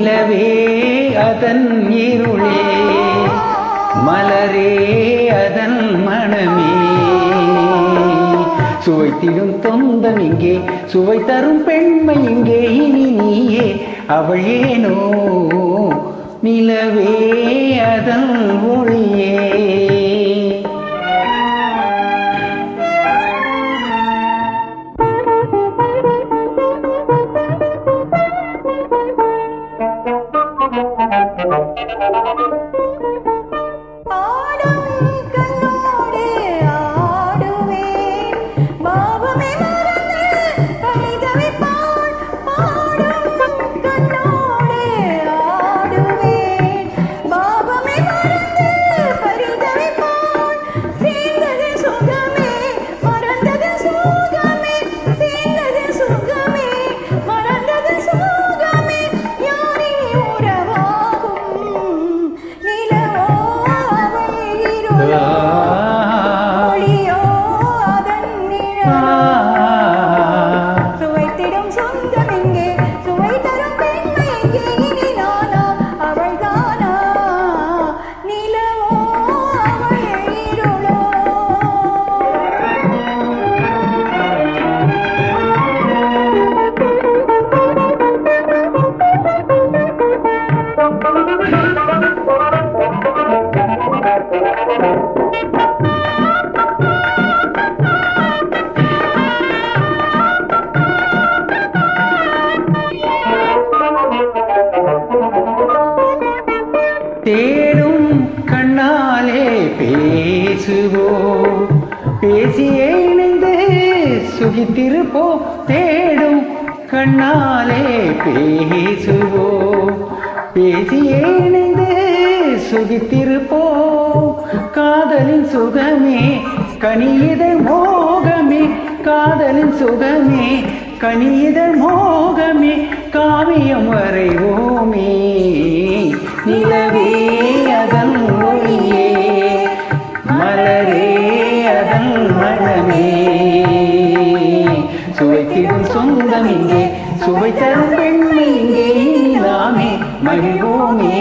நிலவே அதன் இருளே மலரே அதன் மனமே சுவைத்திடும் தொந்தம் இங்கே சுவை தரும் பெண்மை இங்கே இனி நீயே அவள் ஏனோ நிலவே அதன் ஒளியே தேடும் கண்ணாலே பேசுவோம் பேசியே இணைந்து சுகித்திருப்போம் தேடும் கண்ணாலே பேசுவோம் பேசியே இணைந்து சுகித்திருப்போம் காதலின் சுகமே கனியிதழ் மோகமே காதலின் சுகமே கனியிதழ் மோகமே காவியம் வரைவோமே நிலவே அதன் ஒளியே மலரே அதன் மனமே சுவைத்திடும் சொந்தம் இங்கே சுவை தரும் பெண்மை இங்கே நாமே மகிழ்வோமே